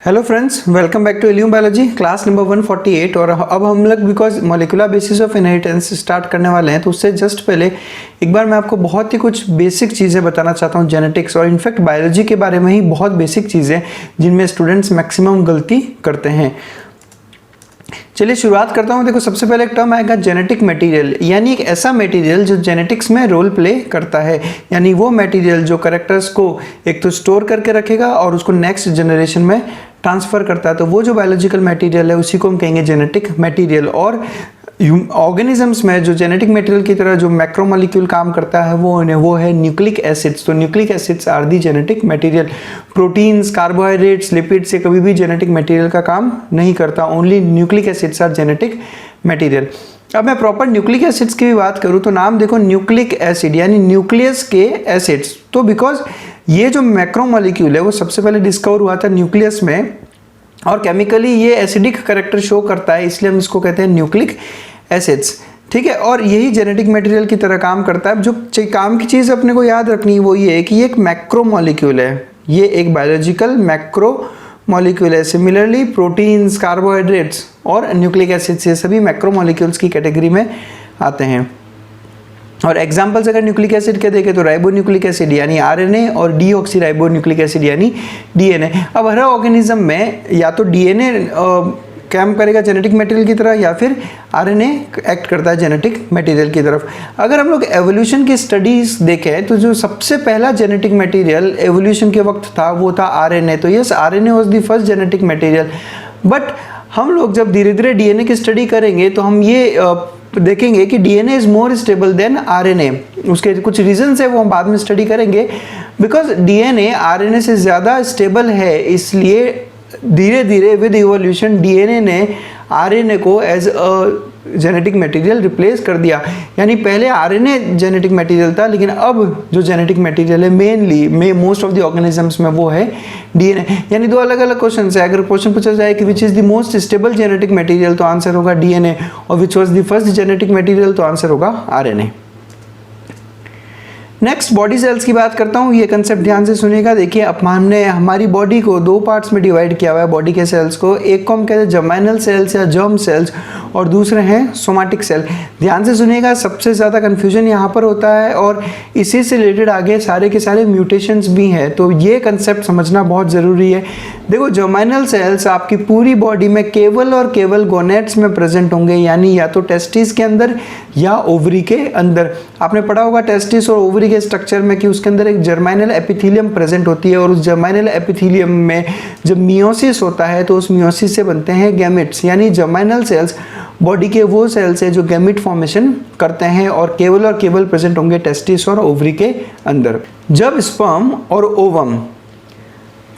Hello friends, welcome back to illume biology class number 148। और अब हम लोग because molecular basis of inheritance start करने वाले हैं, तो उससे जस्ट पहले एक बार मैं आपको बहुत ही कुछ बेसिक चीज़ें बताना चाहता हूँ जेनेटिक्स और इनफैक्ट बायोलॉजी के बारे में ही बहुत बेसिक चीज़ें जिनमें स्टूडेंट्स मैक्सिमम गलती करते हैं। चलिए शुरुआत करता हूँ। देखो, सबसे पहले एक टर्म आएगा जेनेटिक मटेरियल, यानी एक ऐसा मटेरियल जो जेनेटिक्स में रोल प्ले करता है, यानी वो मटेरियल जो कैरेक्टर्स को एक तो स्टोर करके रखेगा और उसको नेक्स्ट जनरेशन में ट्रांसफर करता है। तो वो जो बायोलॉजिकल मटेरियल है उसी को हम कहेंगे जेनेटिक मटेरियल। और ऑर्गेनिजम्स में जो जेनेटिक मटेरियल की तरह जो मैक्रोमोलिक्यूल काम करता है वो है न्यूक्लिक एसिड्स। तो nucleic acids are the genetic material. Proteins, carbohydrates, lipids से कभी भी जेनेटिक मटेरियल का काम नहीं करता, only nucleic acids are genetic material. अब मैं प्रॉपर न्यूक्लिक एसिड्स की भी बात करूं तो नाम देखो, न्यूक्लिक एसिड यानी न्यूक्लियस के एसिड्स। तो बिकॉज ये जो मैक्रोमोलिक्यूल है वो सबसे पहले डिस्कवर हुआ था न्यूक्लियस में और केमिकली ये एसिडिक कैरेक्टर शो करता है, इसलिए हम इसको कहते हैं न्यूक्लिक एसिड्स। ठीक है, और यही जेनेटिक मटेरियल की तरह काम करता है। जो काम की चीज़ अपने को याद रखनी है वो ये है कि ये एक मैक्रोमोलिक्यूल है, ये एक बायोलॉजिकल मैक्रोमोलिक्यूल है। सिमिलरली प्रोटीन्स, कार्बोहाइड्रेट्स और न्यूक्लिक एसिड्स ये सभी मैक्रोमोलिक्यूल्स की कैटेगरी में आते हैं। और एग्जाम्पल्स अगर न्यूक्लिक एसिड के देखें तो राइबो न्यूक्लिक एसिड यानी आरएनए और डीऑक्सी राइबो न्यूक्लिक एसिड यानी डीएनए। अब हर ऑर्गेनिज्म में या तो डीएनए काम करेगा जेनेटिक मटेरियल की तरह या फिर आरएनए एक्ट करता है जेनेटिक मटेरियल की तरफ। अगर हम लोग एवोल्यूशन की स्टडीज देखें तो जो सबसे पहला जेनेटिक मटेरियल एवोल्यूशन के वक्त था वो था आरएनए। तो yes, RNA was the first genetic material. But हम लोग जब धीरे धीरे डीएनए की स्टडी करेंगे तो हम ये देखेंगे कि DNA is more stable then RNA. उसके कुछ रीजंस है वो हम बाद में स्टडी करेंगे। बिकॉज डीएनए आरएनए से ज़्यादा स्टेबल है, इसलिए धीरे धीरे विद इवोल्यूशन डीएनए ने आरएनए को as a genetic material replace कर दिया। यानी पहले आरएनए जेनेटिक मटेरियल था, लेकिन अब जो जेनेटिक मटेरियल है mainly most of the organisms में वो है डीएनए। यानी दो अलग अलग क्वेश्चन है। अगर क्वेश्चन पूछा जाए कि which is the most stable genetic material तो आंसर होगा डीएनए, और which was the first genetic material तो आंसर होगा आरएनए। नेक्स्ट बॉडी सेल्स की बात करता हूँ। ये कंसेप्ट ध्यान से सुनिएगा। देखिए, अब हमने हमारी बॉडी को दो पार्ट्स में डिवाइड किया हुआ है बॉडी के सेल्स को। एक को हम कहते हैं जर्मिनल सेल्स या जर्म सेल्स और दूसरे हैं सोमैटिक सेल। ध्यान से सुनिएगा, सबसे ज़्यादा कन्फ्यूजन यहाँ पर होता है और इसी से रिलेटेड आगे सारे के सारे म्यूटेशंस भी हैं, तो ये कंसेप्ट समझना बहुत ज़रूरी है। देखो, जर्मिनल सेल्स आपकी पूरी बॉडी में केवल और केवल गोनेट्स में प्रेजेंट होंगे, यानी या तो टेस्टिस के अंदर या ओवरी के अंदर। आपने पढ़ा होगा टेस्टिस और ओवरी के स्ट्रक्चर में कि उसके अंदर एक जर्मिनल एपिथेलियम प्रेजेंट होती है और उस जर्मिनल एपिथेलियम में जब मियोसिस होता है तो उस मियोसिस से बनते हैं गैमेट्स। यानी जर्मिनल सेल्स बॉडी के वो सेल्स हैं जो गैमेट फॉर्मेशन करते हैं और केवल प्रेजेंट होंगे टेस्टिस और ओवरी के अंदर। जब स्पर्म और ओवम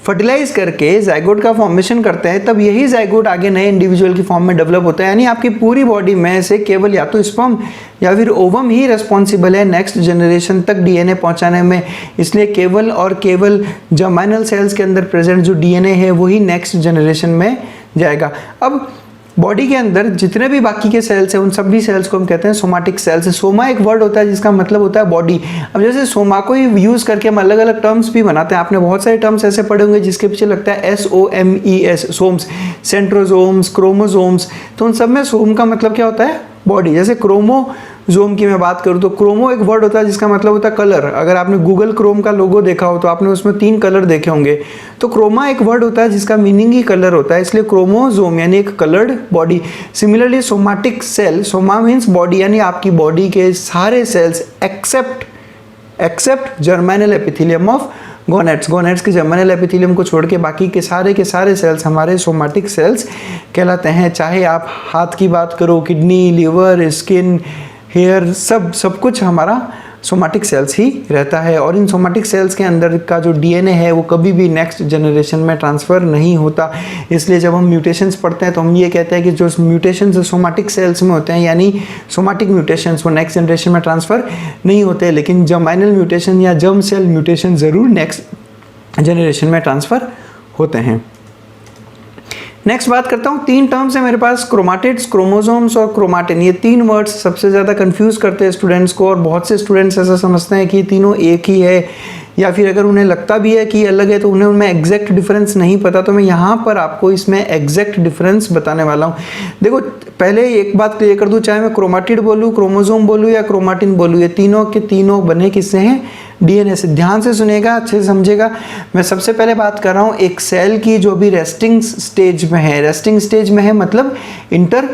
फर्टिलाइज करके जाइगोट का फॉर्मेशन करते हैं तब यही जाइगोट आगे नए इंडिविजुअल की फॉर्म में डेवलप होता है। यानी आपकी पूरी बॉडी में से केवल या तो स्पर्म या फिर ओवम ही रेस्पॉन्सिबल है नेक्स्ट जनरेशन तक डीएनए पहुंचाने में। इसलिए केवल और केवल जर्मिनल सेल्स के अंदर प्रेजेंट जो डीएनए है वही नेक्स्ट जनरेशन में जाएगा। अब बॉडी के अंदर जितने भी बाकी के सेल्स हैं उन सभी सेल्स को हम कहते हैं सोमैटिक सेल्स। सोमा एक वर्ड होता है जिसका मतलब होता है बॉडी। अब जैसे सोमा को ही यूज़ करके हम अलग अलग टर्म्स भी बनाते हैं। आपने बहुत सारे टर्म्स ऐसे पढ़े होंगे जिसके पीछे लगता है SOMES, सोम्स, सेंट्रोजोम्स, क्रोमोजोम्स। तो उन सब में सोम का मतलब क्या होता है? बॉडी। जैसे क्रोमोजोम की मैं बात करूँ तो क्रोमो एक वर्ड होता है जिसका मतलब होता है कलर। अगर आपने गूगल क्रोम का लोगो देखा हो तो आपने उसमें 3 कलर देखे होंगे। तो क्रोमा एक वर्ड होता है जिसका मीनिंग ही कलर होता है, इसलिए क्रोमोजोम यानी एक coloured body. Similarly somatic cell, soma means body, यानी आपकी बॉडी के सारे cells except germinal epithelium of gonads. Gonads के जर्मिनल एपिथेलियम को छोड़ के बाकी के सारे सेल्स हमारे सोमैटिक सेल्स कहलाते हैं। चाहे आप हाथ की बात करो, किडनी, लिवर, स्किन, हेयर, सब कुछ हमारा सोमैटिक सेल्स ही रहता है। और इन सोमैटिक सेल्स के अंदर का जो डीएनए है वो कभी भी नेक्स्ट जनरेशन में ट्रांसफ़र नहीं होता। इसलिए जब हम म्यूटेशंस पढ़ते हैं तो हम ये कहते हैं कि जो म्यूटेशंस सोमैटिक सेल्स में होते हैं यानी सोमैटिक म्यूटेशंस वो नेक्स्ट जनरेशन में ट्रांसफ़र नहीं होते, लेकिन जर्मिनल म्यूटेशन या जर्म सेल म्यूटेशन ज़रूर नेक्स्ट जनरेशन में ट्रांसफ़र होते हैं। नेक्स्ट बात करता हूँ, 3 टर्म्स है मेरे पास, क्रोमाटिड्स, क्रोमोसोम्स और क्रोमाटिन। ये 3 वर्ड्स सबसे ज़्यादा कंफ्यूज करते हैं स्टूडेंट्स को और बहुत से स्टूडेंट्स ऐसा समझते हैं कि ये तीनों एक ही है या फिर अगर उन्हें लगता भी है कि ये अलग है तो उन्हें उनमें एग्जैक्ट डिफरेंस नहीं पता, तो मैं यहाँ पर आपको इसमें एग्जैक्ट डिफरेंस बताने वाला हूँ। देखो पहले एक बात क्लियर कर दूँ, चाहे मैं क्रोमाटिड बोलूँ, क्रोमोसोम बोलूँ या क्रोमाटिन बोलूँ, ये तीनों के तीनों बने किससे हैं? डीएनए से। ध्यान से सुनिएगा, अच्छे से समझेगा। मैं सबसे पहले बात कर रहा हूँ एक सेल की जो भी रेस्टिंग स्टेज में है। रेस्टिंग स्टेज में है मतलब इंटर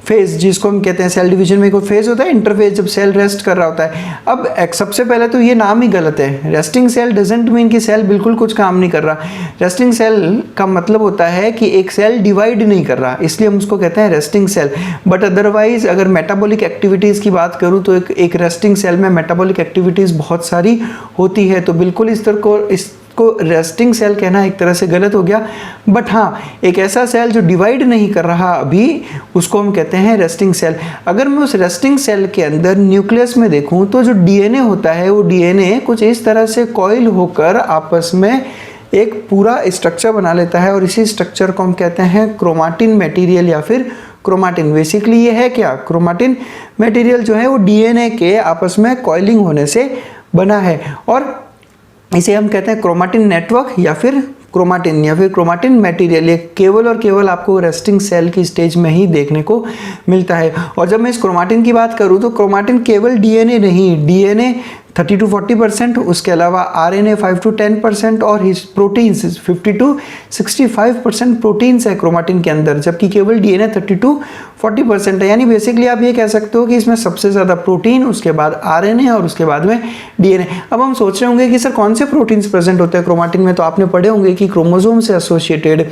फेज, जिसको हम कहते हैं सेल डिवीजन में कोई फेज होता है इंटरफेज, जब सेल रेस्ट कर रहा होता है। अब सबसे पहले तो ये नाम ही गलत है। रेस्टिंग सेल डजंट मीन कि सेल बिल्कुल कुछ काम नहीं कर रहा। रेस्टिंग सेल का मतलब होता है कि एक सेल डिवाइड नहीं कर रहा, इसलिए हम उसको कहते हैं रेस्टिंग सेल। बट अदरवाइज अगर मेटाबॉलिक एक्टिविटीज़ की बात करूँ तो एक रेस्टिंग सेल में मेटाबॉलिक एक्टिविटीज़ बहुत सारी होती है, तो बिल्कुल इस तरह को रेस्टिंग सेल कहना एक तरह से गलत हो गया। बट हाँ, एक ऐसा सेल जो डिवाइड नहीं कर रहा अभी, उसको हम कहते हैं रेस्टिंग सेल। अगर मैं उस रेस्टिंग सेल के अंदर न्यूक्लियस में देखूं तो जो डीएनए होता है वो डीएनए कुछ इस तरह से कॉइल होकर आपस में एक पूरा स्ट्रक्चर बना लेता है, और इसी स्ट्रक्चर को हम कहते हैं क्रोमाटिन मटेरियल या फिर क्रोमाटिन। बेसिकली ये है क्या? क्रोमाटिन मटेरियल जो है वो डीएनए के आपस में कॉइलिंग होने से बना है, और इसे हम कहते हैं क्रोमाटिन नेटवर्क या फिर क्रोमाटिन मटेरियल। ये केवल और केवल आपको रेस्टिंग सेल की स्टेज में ही देखने को मिलता है। और जब मैं इस क्रोमाटिन की बात करूं तो क्रोमाटिन केवल डीएनए नहीं, डीएनए 30 to 40%, उसके अलावा आरएनए 5 to 10% और प्रोटीन्स 50 to 65% प्रोटीन्स है क्रोमाटिन के अंदर, जबकि केवल डीएनए 30 to 40% है। यानी बेसिकली आप ये कह सकते हो कि इसमें सबसे ज़्यादा प्रोटीन, उसके बाद आरएनए और उसके बाद में डीएनए। अब हम सोच रहे होंगे कि सर कौन से प्रोटीन्स प्रेजेंट होते हैं क्रोमाटिन में, तो आपने पढ़े होंगे कि क्रोमोसोम से एसोसिएटेड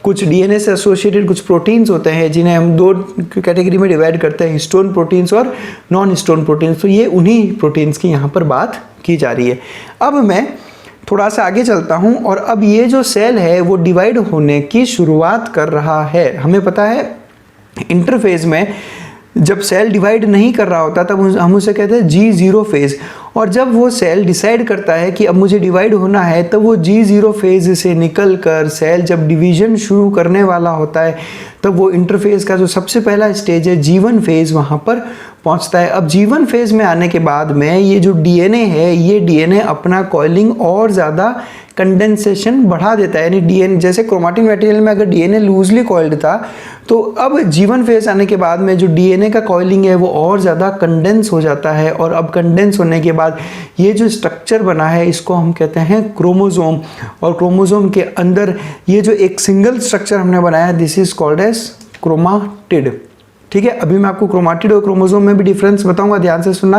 कुछ डीएनए से एसोसिएटेड कुछ प्रोटीन्स होते हैं, जिन्हें हम दो कैटेगरी में डिवाइड करते हैं, हिस्टोन प्रोटीन्स और नॉन हिस्टोन प्रोटीन्स। तो ये उन्हीं प्रोटीन्स की यहाँ पर बात की जा रही है। अब मैं थोड़ा सा आगे चलता हूँ, और अब ये जो सेल है वो डिवाइड होने की शुरुआत कर रहा है। हमें पता है इंटरफेज में जब सेल डिवाइड नहीं कर रहा होता तब हम उसे कहते हैं G0 फेज, और जब वो सेल डिसाइड करता है कि अब मुझे डिवाइड होना है, तब वो G0 फेज से निकल कर सेल जब डिवीजन शुरू करने वाला होता है, तब वो इंटरफेज का जो सबसे पहला स्टेज है G1 फेज वहाँ पर पहुँचता है। अब G1 फेज में आने के बाद में ये जो डीएनए है, ये डीएनए अपना कॉइलिंग और ज़्यादा कंडेंसेशन बढ़ा देता है। यानी डीएनए जैसे क्रोमाटिन मटेरियल में अगर डीएनए लूजली कॉइल्ड था, तो अब G1 फेज आने के बाद में जो डीएनए का कॉइलिंग है वो और ज़्यादा कंडेंस हो जाता है, और अब कंडेंस होने के बाद ये जो स्ट्रक्चर बना है इसको हम कहते हैं क्रोमोसोम। और क्रोमोसोम के अंदर ये जो एक सिंगल स्ट्रक्चर हमने बनाया, this is called as chromatid. ठीक है, अभी मैं आपको क्रोमाटिड और क्रोमोसोम में भी डिफरेंस बताऊंगा, ध्यान से सुनना।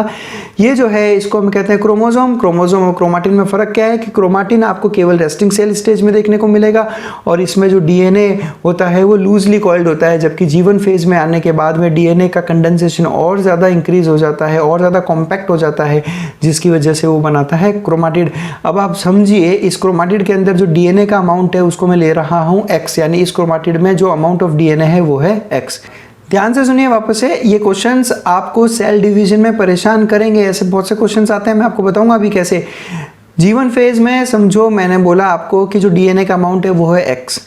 ये जो है इसको हम कहते हैं क्रोमोसोम। क्रोमोसोम और क्रोमाटिन में फ़र्क क्या है कि क्रोमाटिन आपको केवल रेस्टिंग सेल स्टेज में देखने को मिलेगा, और इसमें जो डीएनए होता है वो लूजली कॉइल्ड होता है, जबकि G1 फेज में आने के बाद में डीएनए का कंडेंसेशन और ज़्यादा इंक्रीज हो जाता है, और ज़्यादा कॉम्पैक्ट हो जाता है, जिसकी वजह से वो बनाता है क्रोमाटिड। अब आप समझिए, इस क्रोमाटिड के अंदर जो डीएनए का अमाउंट है उसको मैं ले रहा हूँ X, यानी इस क्रोमाटिड में जो अमाउंट ऑफ डीएनए है वो है X। ध्यान से सुनिए वापस से, ये क्वेश्चंस आपको सेल डिवीजन में परेशान करेंगे। ऐसे बहुत से क्वेश्चंस आते हैं, मैं आपको बताऊंगा अभी कैसे। G1 फेज में समझो मैंने बोला आपको कि जो डीएनए का अमाउंट है वो है X।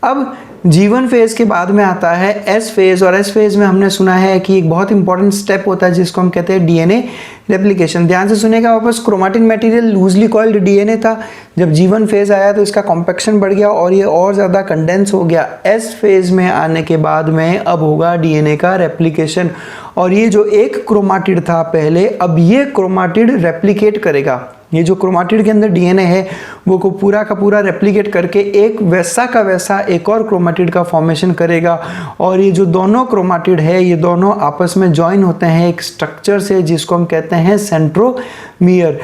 अब G1 फेज के बाद में आता है S फेज, और S फेज में हमने सुना है कि एक बहुत इंपॉर्टेंट स्टेप होता है जिसको हम कहते हैं डीएनए रेप्लिकेशन। ध्यान से सुनेगा वापस, chromatin material loosely coiled DNA था, जब G1 फेज आया तो इसका कॉम्पैक्शन बढ़ गया और ये और ज़्यादा कंडेंस हो गया। S फेज में आने के बाद में अब होगा डीएनए का रेप्लिकेशन, और ये जो एक क्रोमाटिड था पहले, अब ये क्रोमाटिड रेप्लिकेट करेगा। ये जो क्रोमाटिड के अंदर डीएनए है वो को पूरा का पूरा रेप्लिकेट करके एक वैसा का वैसा एक और क्रोमाटिड का फॉर्मेशन करेगा, और ये जो दोनों क्रोमाटिड है ये दोनों आपस में ज्वाइन होते हैं एक स्ट्रक्चर से जिसको हम कहते हैं सेंट्रोमियर।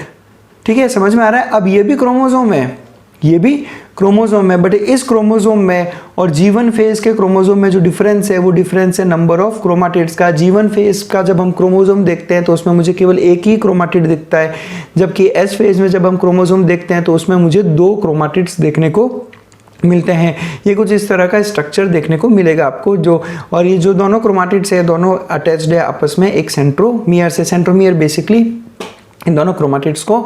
ठीक है, समझ में आ रहा है। अब ये भी क्रोमोसोम है, ये भी क्रोमोसोम है, बट इस क्रोमोसोम में और G1 फेज के क्रोमोसोम में जो डिफरेंस है वो डिफरेंस है नंबर ऑफ क्रोमाटिड्स का। G1 फेज का जब हम क्रोमोसोम देखते हैं तो उसमें मुझे केवल एक ही क्रोमाटिड दिखता है, जबकि S फेज में जब हम क्रोमोसोम देखते हैं तो उसमें मुझे 2 क्रोमाटिड्स देखने को मिलते हैं। ये कुछ इस तरह का स्ट्रक्चर देखने को मिलेगा आपको जो, और ये जो दोनों क्रोमाटिड्स है दोनों अटैच्ड है आपस में एक सेंट्रोमियर से। सेंट्रोमियर बेसिकली इन दोनों क्रोमाटिड्स को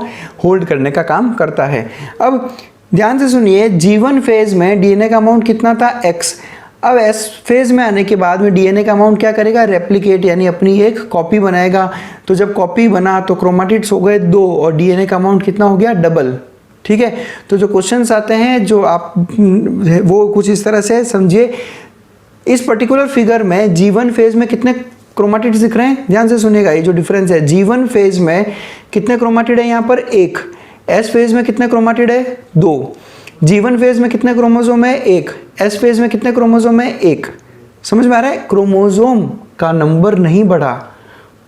होल्ड करने का काम करता है। अब ध्यान से सुनिए, G1 फेज में डीएनए का अमाउंट कितना था X। अब एस फेज में आने के बाद में डीएनए का अमाउंट क्या करेगा, रेप्लिकेट यानी अपनी एक कॉपी बनाएगा। तो जब कॉपी बना तो क्रोमाटिड्स हो गए 2 और डीएनए का अमाउंट कितना हो गया, डबल। ठीक है, तो जो क्वेश्चंस आते हैं जो आप वो कुछ इस तरह से समझिए। इस पर्टिकुलर फिगर में G1 फेज में कितने क्रोमाटिड्स दिख रहे हैं, ध्यान से सुनिएगा। ये जो डिफरेंस है G1 फेज में कितने क्रोमाटिड है, यहाँ पर 1। S फेज में कितने क्रोमाटिड है, 2। G1 फेज में कितने क्रोमोसोम है, 1। S फेज में कितने क्रोमोसोम है, 1। समझ में आ रहा है, क्रोमोसोम का नंबर नहीं बढ़ा,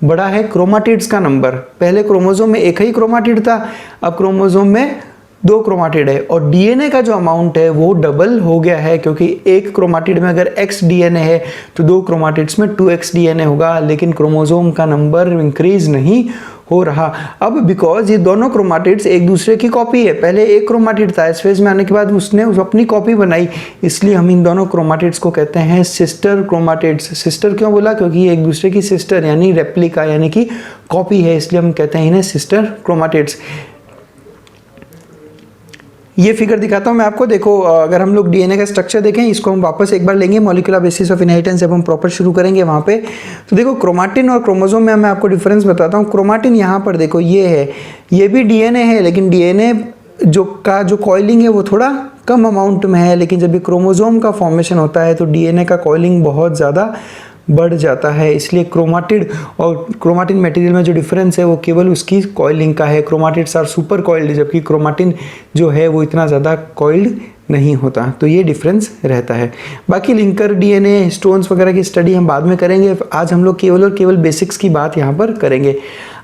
बड़ा है क्रोमाटिड्स का नंबर। पहले क्रोमोसोम में एक ही क्रोमाटिड था, अब क्रोमोसोम में 2 क्रोमाटिड है। और डीएनए का जो अमाउंट है वो डबल हो गया है, क्योंकि एक क्रोमाटिड में अगर x डीएनए है तो 2 क्रोमाटिड्स में 2x डीएनए होगा, लेकिन क्रोमोसोम का नंबर इंक्रीज नहीं हो रहा। अब बिकॉज ये दोनों क्रोमाटिड्स एक दूसरे की कॉपी है, पहले एक क्रोमाटिड था, इस फेज में आने के बाद उसने अपनी कॉपी बनाई, इसलिए हम इन दोनों क्रोमाटिड्स को कहते हैं सिस्टर क्रोमाटिड्स। सिस्टर क्यों बोला, क्योंकि ये एक दूसरे की सिस्टर यानी रेप्लिका यानी कि कॉपी है, इसलिए हम कहते हैं इन्हें सिस्टर क्रोमाटिड्स। ये फिगर दिखाता हूँ मैं आपको, देखो अगर हम लोग डीएनए का स्ट्रक्चर देखें, इसको हम वापस एक बार लेंगे मॉलिक्यूलर बेसिस ऑफ इनहेरिटेंस, जब हम प्रॉपर शुरू करेंगे वहाँ पे। तो देखो क्रोमाटिन और क्रोमोसोम में मैं आपको डिफरेंस बताता हूँ। क्रोमाटिन यहाँ पर देखो ये है, ये भी डीएनए है, लेकिन डीएनए जो कॉइलिंग है वो थोड़ा कम अमाउंट में है, लेकिन जब भी क्रोमोसोम का फॉर्मेशन होता है तो डीएनए का कॉइलिंग बहुत ज़्यादा बढ़ जाता है। इसलिए क्रोमाटिड और क्रोमाटिन मटेरियल में जो डिफरेंस है वो केवल उसकी कॉइलिंग का है। क्रोमाटिड्स आर सुपर कॉइल्ड, जबकि क्रोमाटिन जो है वो इतना ज़्यादा कॉइल्ड नहीं होता। तो ये डिफरेंस रहता है। बाकी लिंकर डीएनए हिस्टोन्स वगैरह की स्टडी हम बाद में करेंगे, आज हम लोग केवल और केवल बेसिक्स की बात यहाँ पर करेंगे।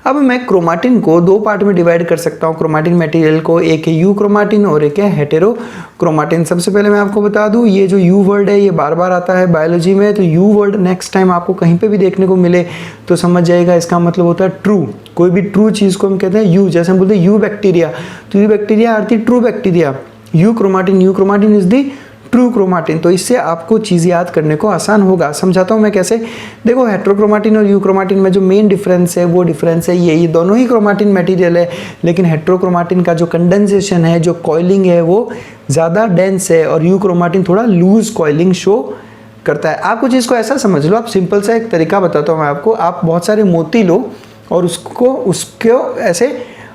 अब मैं क्रोमाटिन को 2 पार्ट में डिवाइड कर सकता हूँ क्रोमाटिन मटेरियल को, एक है यू क्रोमाटिन और एक है हेटेरो क्रोमाटिन। सबसे पहले मैं आपको बता दूँ, ये जो यू वर्ड है ये बार बार आता है बायोलॉजी में, तो यू वर्ड नेक्स्ट टाइम आपको कहीं पे भी देखने को मिले तो समझ जाएगा इसका मतलब होता है ट्रू। कोई भी ट्रू चीज़ को हम कहते हैं यू, जैसे हम बोलते हैं यू बैक्टीरिया, तो eubacteria are the true bacteria. Euchromatin is the true chromatin. तो इससे आपको चीज़ याद करने को आसान होगा। समझाता हूँ मैं कैसे। देखो हेट्रोक्रोमाटिन और यूक्रोमाटिन में जो मेन डिफरेंस है वो डिफरेंस है ये दोनों ही क्रोमाटिन मटेरियल है, लेकिन हेट्रोक्रोमाटिन का जो कंडेंसेशन है, जो कॉइलिंग है वो ज़्यादा डेंस है और यूक्रोमाटिन थोड़ा लूज कॉइलिंग शो करता है। आप कुछ इसको ऐसा समझ लो, आप सिंपल सा एक तरीका बताता हूँ मैं आपको। आप बहुत सारे मोती लो और उसको ऐसे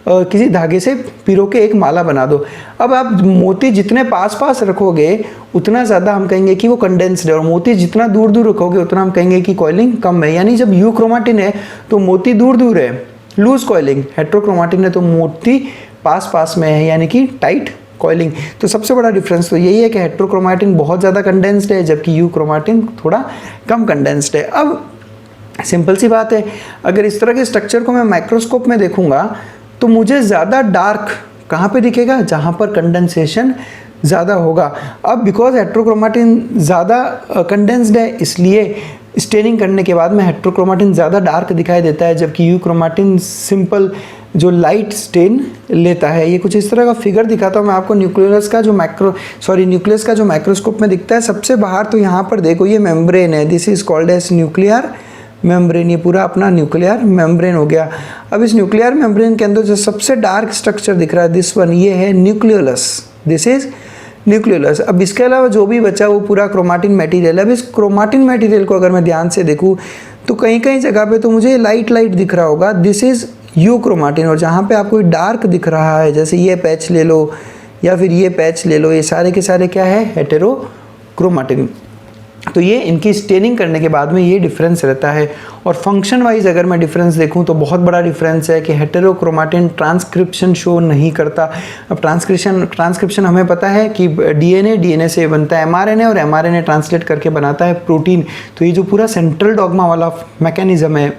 किसी धागे से पिरो के एक माला बना दो। अब आप मोती जितने पास पास रखोगे उतना ज़्यादा हम कहेंगे कि वो कंडेंस्ड है, और मोती जितना दूर दूर रखोगे उतना हम कहेंगे कि कॉइलिंग कम है। यानी जब यू क्रोमाटिन है तो मोती दूर दूर है, लूज कॉइलिंग। हेट्रोक्रोमाटिन है तो मोती पास पास में है, यानी कि टाइट कॉइलिंग। तो सबसे बड़ा डिफरेंस तो यही है कि हेट्रोक्रोमाटिन बहुत ज़्यादा कंडेंस्ड है, जबकि यू क्रोमाटिन थोड़ा कम कंडेंस्ड है। अब सिंपल सी बात है, अगर इस तरह के स्ट्रक्चर को मैं माइक्रोस्कोप में देखूंगा तो मुझे ज़्यादा डार्क कहाँ पे दिखेगा, जहाँ पर कंडेंसेशन ज़्यादा होगा। अब बिकॉज हेट्रोक्रोमाटिन ज़्यादा कंडेंस्ड है, इसलिए स्टेनिंग करने के बाद में हेट्रोक्रोमाटिन ज़्यादा डार्क दिखाई देता है, जबकि यू क्रोमाटिन सिंपल जो लाइट स्टेन लेता है। ये कुछ इस तरह का फिगर दिखाता हूँ मैं आपको। न्यूक्लियस का जो माइक्रोस्कोप में दिखता है सबसे बाहर, तो यहाँ पर देखो ये मेम्ब्रेन है, this is called as nuclear membrane. ये पूरा अपना न्यूक्लियर मेम्ब्रेन हो गया। अब इस न्यूक्लियर मेम्ब्रेन के अंदर जो सबसे डार्क स्ट्रक्चर दिख रहा है, दिस वन, ये है न्यूक्लियोलस, दिस इज न्यूक्लियोलस। अब इसके अलावा जो भी बचा वो पूरा क्रोमाटिन मटेरियल है। अब इस क्रोमाटिन मटेरियल को अगर मैं ध्यान से देखूँ तो कहीं कहीं जगह पे तो मुझे लाइट दिख रहा होगा, दिस इज यू क्रोमाटिन। और जहाँ पे आपको डार्क दिख रहा है, जैसे ये पैच ले लो या फिर ये पैच ले लो, ये सारे के सारे क्या है, हेटेरो क्रोमाटिन। तो ये इनकी स्टेनिंग करने के बाद में ये डिफरेंस रहता है। और फंक्शन वाइज अगर मैं डिफरेंस देखूं तो बहुत बड़ा डिफरेंस है कि हेटेरोक्रोमाटिन ट्रांसक्रिप्शन शो नहीं करता। अब ट्रांसक्रिप्शन हमें पता है कि डीएनए से बनता है एमआरएनए, और एमआरएनए ट्रांसलेट करके बनाता है प्रोटीन। तो ये जो पूरा सेंट्रल डॉग्मा वाला मैकेनिज्म है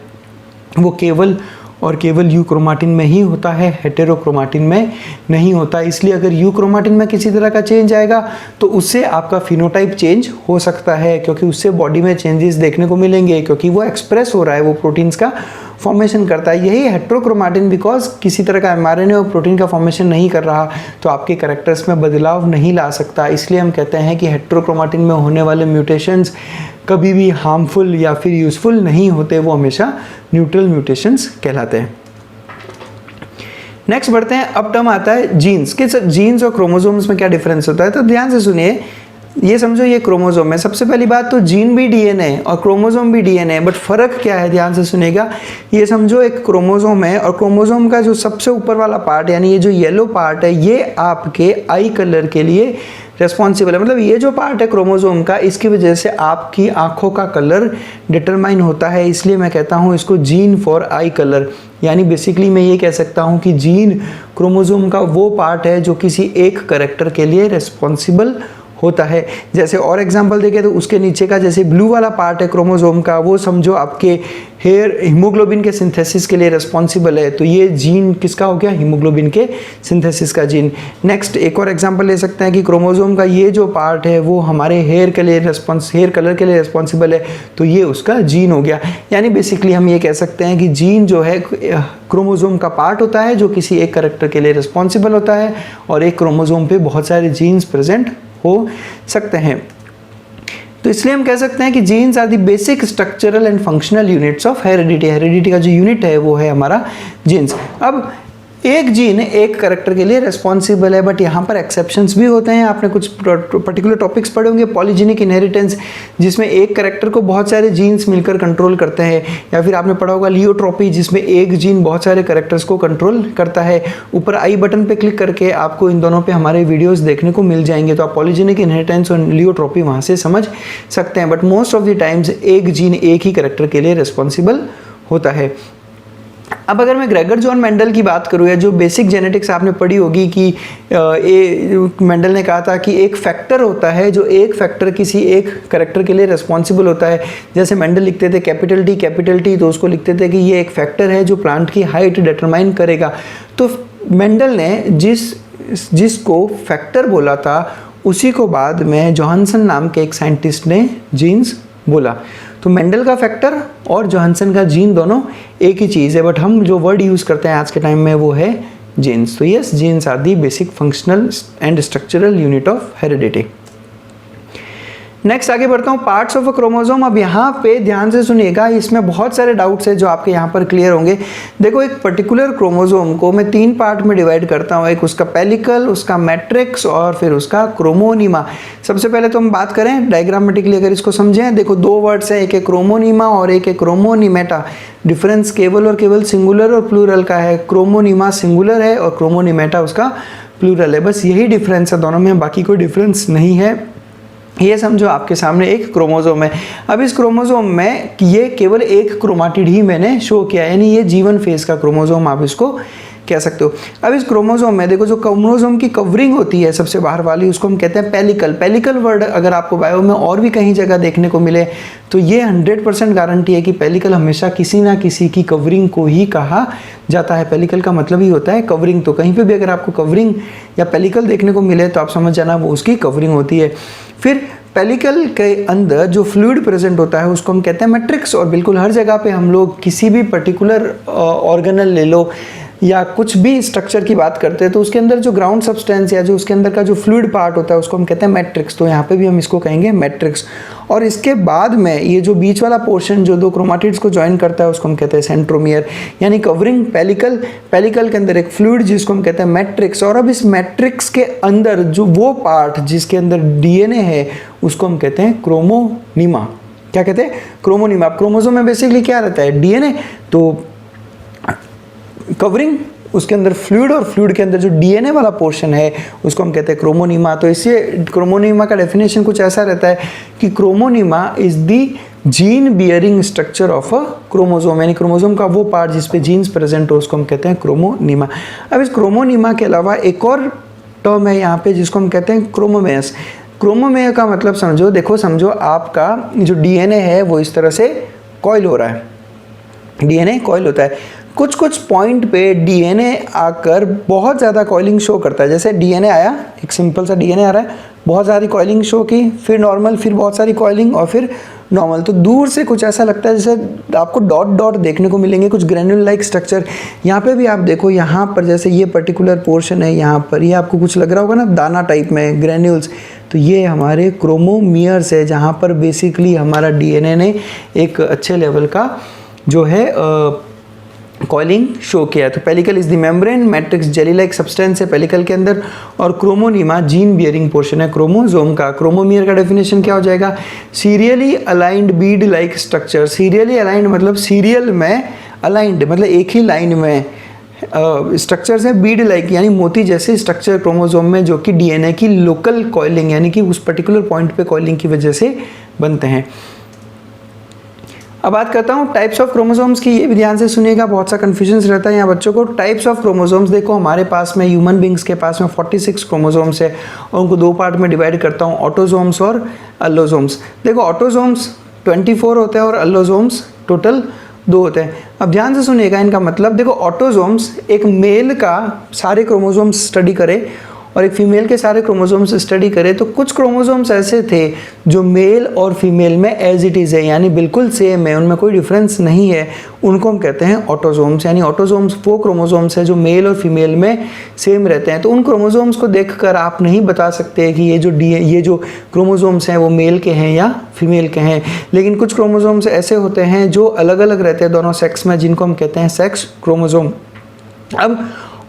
वो केवल और केवल यू क्रोमाटिन में ही होता है, हेटेरोक्रोमाटिन में नहीं होता। इसलिए अगर यू क्रोमाटिन में किसी तरह का चेंज आएगा तो उससे आपका फिनोटाइप चेंज हो सकता है, क्योंकि उससे बॉडी में चेंजेस देखने को मिलेंगे, क्योंकि वो एक्सप्रेस हो रहा है, वो प्रोटीन्स का फॉर्मेशन करता है। यही हेट्रोक्रोमाटिन बिकॉज किसी तरह का एमआरएनए और प्रोटीन का फॉर्मेशन नहीं कर रहा, तो आपके कैरेक्टर्स में बदलाव नहीं ला सकता। इसलिए हम कहते हैं कि हेट्रोक्रोमाटिन में होने वाले म्यूटेशंस कभी भी हार्मफुल या फिर यूजफुल नहीं होते, वो हमेशा न्यूट्रल म्यूटेशंस कहलाते हैं। नेक्स्ट बढ़ते हैं। अब टर्म आता है जीन्स। कि जीन्स और क्रोमोसोम्स में क्या डिफरेंस होता है, तो ध्यान से सुनिए। ये समझो ये क्रोमोसोम है। सबसे पहली बात तो जीन भी डीएनए और क्रोमोसोम भी डीएनए है, बट फर्क क्या है ध्यान से सुनेगा। ये समझो एक क्रोमोसोम है और क्रोमोसोम का जो सबसे ऊपर वाला पार्ट यानी ये जो येलो पार्ट है ये आपके आई कलर के लिए रेस्पॉन्सिबल है। मतलब ये जो पार्ट है क्रोमोसोम का, इसकी वजह से आपकी आंखों का कलर डिटरमाइन होता है, इसलिए मैं कहता हूँ इसको जीन फॉर आई कलर। यानी बेसिकली मैं ये कह सकता हूँ कि जीन क्रोमोसोम का वो पार्ट है जो किसी एक कैरेक्टर के लिए रेस्पॉन्सिबल होता है। जैसे और एग्जांपल देखें तो उसके नीचे का जैसे ब्लू वाला पार्ट है क्रोमोसोम का, वो समझो आपके हेयर हीमोग्लोबिन के सिंथेसिस के लिए रिस्पॉन्सिबल है। तो ये जीन किसका हो गया? हीमोग्लोबिन के सिंथेसिस का जीन। नेक्स्ट एक और एग्जांपल ले सकते हैं कि क्रोमोसोम का ये जो पार्ट है वो हमारे हेयर कलर के लिए रिस्पॉन्सिबल है, तो ये उसका जीन हो गया। यानी बेसिकली हम ये कह सकते हैं कि जीन जो है क्रोमोसोम का पार्ट होता है जो किसी एक कैरेक्टर के लिए रिस्पॉन्सिबल होता है, और एक क्रोमोसोम पे बहुत सारे जीन्स प्रेजेंट हो सकते हैं। तो इसलिए हम कह सकते हैं कि genes are the basic structural and functional units of heredity. Heredity का जो यूनिट है वो है हमारा जीन्स। अब एक जीन एक कैरेक्टर के लिए रिस्पॉन्सिबल है, बट यहाँ पर एक्सेप्शंस भी होते हैं। आपने कुछ पर्टिकुलर टॉपिक्स पढ़े होंगे, पॉलीजेनिक इनहेरिटेंस, जिसमें एक कैरेक्टर को बहुत सारे जीन्स मिलकर कंट्रोल करते हैं, या फिर आपने पढ़ा होगा लियोट्रोपी, जिसमें एक जीन बहुत सारे कैरेक्टर्स को कंट्रोल करता है। ऊपर आई बटन पे क्लिक करके आपको इन दोनों पे हमारे वीडियोस देखने को मिल जाएंगे, तो आप पॉलीजेनिक इनहेरिटेंस और लियोट्रोपी वहाँ से समझ सकते हैं। But most of the times एक जीन एक ही कैरेक्टर के लिए रिस्पॉन्सिबल होता है। अब अगर मैं ग्रेगर जॉन मेंडल की बात करूँ, या जो बेसिक जेनेटिक्स आपने पढ़ी होगी कि मेंडल ने कहा था कि एक फैक्टर होता है जो एक फैक्टर किसी एक कैरेक्टर के लिए रिस्पॉन्सिबल होता है। जैसे मेंडल लिखते थे कैपिटल टी, तो उसको लिखते थे कि ये एक फैक्टर है जो प्लांट की हाइट डिटरमाइन करेगा। तो मेंडल ने जिसको फैक्टर बोला था उसी को बाद में जोहानसन नाम के एक साइंटिस्ट ने जीन्स बोला। तो मेंडल का फैक्टर और जोहानसन का जीन दोनों एक ही चीज़ है, बट हम जो वर्ड यूज़ करते हैं आज के टाइम में वो है जीन्स। तो yes, genes are the basic functional and structural unit of heredity. Next आगे बढ़ता हूँ, पार्ट्स ऑफ अ क्रोमोसोम। अब यहाँ पे ध्यान से सुनिएगा, इसमें बहुत सारे डाउट्स है जो आपके यहाँ पर क्लियर होंगे। देखो, एक पर्टिकुलर क्रोमोसोम को मैं 3 पार्ट में डिवाइड करता हूँ, एक उसका पेलिकल, उसका मैट्रिक्स और फिर उसका क्रोमोनीमा। सबसे पहले तो हम बात करें डायग्रामेटिकली, अगर इसको समझें, देखो 2 वर्ड्स हैं, एक है क्रोमोनीमा और एक है क्रोमोनीमेटा। डिफरेंस केवल और केवल सिंगुलर और प्लूरल का है। क्रोमोनीमा सिंगुलर है और क्रोमोनीमेटा उसका प्लूरल है। बस यही डिफरेंस है दोनों में, बाकी कोई डिफरेंस नहीं है। ये समझो आपके सामने एक क्रोमोसोम है। अब इस क्रोमोसोम में ये केवल एक क्रोमाटिड ही मैंने शो किया, यानी ये जीवन फेज का क्रोमोसोम आप इसको कह सकते हो। अब इस क्रोमोसोम में देखो, जो क्रोमोसोम की कवरिंग होती है सबसे बाहर वाली, उसको हम कहते हैं पेलिकल। पेलिकल वर्ड अगर आपको बायो में और भी कहीं जगह देखने को मिले तो ये 100% गारंटी है कि पेलिकल हमेशा किसी ना किसी की कवरिंग को ही कहा जाता है। पेलिकल का मतलब ही होता है कवरिंग। तो कहीं पे भी अगर आपको कवरिंग या पेलिकल देखने को मिले तो आप समझ जाना वो उसकी कवरिंग होती है। फिर पेलिकल के अंदर जो फ्लूइड प्रेजेंट होता है उसको हम कहते हैं मैट्रिक्स। और बिल्कुल हर जगह पे हम लोग किसी भी पर्टिकुलर ऑर्गेनल ले लो या कुछ भी स्ट्रक्चर की बात करते हैं तो उसके अंदर जो ग्राउंड सब्सटेंस या जो उसके अंदर का जो फ्लूइड पार्ट होता है उसको हम कहते हैं मैट्रिक्स। तो यहाँ पे भी हम इसको कहेंगे मैट्रिक्स। और इसके बाद में ये जो बीच वाला पोर्शन जो 2 क्रोमाटिड्स को ज्वाइन करता है उसको हम कहते हैं सेंट्रोमियर, यानी कवरिंग पेलिकल। पेलिकल के अंदर एक फ्लूइड जिसको हम कहते हैं मैट्रिक्स। और अब इस मैट्रिक्स के अंदर जो वो पार्ट जिसके अंदर डीएनए है उसको हम कहते हैं क्रोमोनीमा। क्या कहते हैं? क्रोमोनीमा। क्रोमोसोम में बेसिकली क्या रहता है? डीएनए। तो कवरिंग, उसके अंदर फ्लूइड, और फ्लूइड के अंदर जो डीएनए वाला पोर्शन है उसको हम कहते हैं क्रोमोनीमा। तो इससे क्रोमोनीमा का डेफिनेशन कुछ ऐसा रहता है कि chromonema is the gene bearing structure of a chromosome, यानी क्रोमोसोम का वो पार्ट जिसपे जीन्स प्रेजेंट हो उसको हम कहते हैं क्रोमोनीमा। अब इस क्रोमोनीमा के अलावा एक और टर्म है यहाँ पे जिसको हम कहते हैं क्रोमोमेस। क्रोमोमेय का मतलब समझो, देखो समझो आपका जो डीएनए है वो इस तरह से कॉइल हो रहा है। डीएनए कॉइल होता है, कुछ कुछ पॉइंट पे डीएनए आकर बहुत ज़्यादा कॉइलिंग शो करता है। जैसे डीएनए आया, एक सिंपल सा डीएनए आ रहा है, बहुत सारी कॉइलिंग शो की, फिर नॉर्मल, फिर बहुत सारी कॉइलिंग और फिर नॉर्मल। तो दूर से कुछ ऐसा लगता है जैसे आपको डॉट डॉट देखने को मिलेंगे, कुछ ग्रेन्यूल लाइक स्ट्रक्चर। यहाँ पे भी आप देखो, यहाँ पर जैसे ये पर्टिकुलर पोर्शन है, यहाँ पर ये आपको कुछ लग रहा होगा ना दाना टाइप में, ग्रेन्यूल्स। तो ये हमारे क्रोमोमियर्स है जहाँ पर बेसिकली हमारा डीएनए ने एक अच्छे लेवल का जो है कॉइलिंग शो किया है। तो pellicle is the membrane, matrix jelly like substance है पेलिकल के अंदर, और क्रोमोनीमा जीन बियरिंग पोर्शन है क्रोमोसोम का। क्रोमोमियर का डेफिनेशन क्या हो जाएगा? Serially aligned Beed like structure. Serially aligned मतलब सीरियल में, अलाइंड मतलब एक ही लाइन में स्ट्रक्चर्स है, बीड लाइक यानी मोती जैसे स्ट्रक्चर क्रोमोसोम में, जो कि डीएनए की लोकल कॉइलिंग यानी कि उस पर्टिकुलर पॉइंट पे कॉइलिंग की वजह से बनते हैं। अब बात करता हूँ टाइप्स ऑफ क्रोमोसोम्स की। ये भी ध्यान से सुनिएगा, बहुत सा कन्फ्यूजन रहता है यहाँ बच्चों को। टाइप्स ऑफ क्रोमोसोम्स देखो, हमारे पास में ह्यूमन बींग्स के पास में 46 क्रोमोसोम्स है और उनको दो पार्ट में डिवाइड करता हूँ, ऑटोसोम्स और अल्लोसोम्स। देखो ऑटोसोम्स 24 होते हैं और अल्लोसोम्स टोटल 2 होते हैं। अब ध्यान से सुनिएगा इनका मतलब। देखो ऑटोसोम्स एक मेल का सारे क्रोमोसोम्स स्टडी करे और एक फीमेल के सारे क्रोमोसोम्स स्टडी करें, तो कुछ क्रोमोसोम्स ऐसे थे जो मेल और फीमेल में एज इट इज़ है, यानी बिल्कुल सेम है, उनमें कोई डिफरेंस नहीं है, उनको हम कहते हैं ऑटोसोम्स। यानी ऑटोसोम्स वो क्रोमोसोम्स है जो मेल और फीमेल में सेम रहते हैं। तो उन क्रोमोसोम्स को देखकर आप नहीं बता सकते कि ये जो क्रोमोसोम्स हैं वो मेल के हैं या फीमेल के हैं। लेकिन कुछ क्रोमोसोम्स ऐसे होते हैं जो अलग अलग रहते हैं दोनों सेक्स में, जिनको हम कहते हैं सेक्स क्रोमोसोम। अब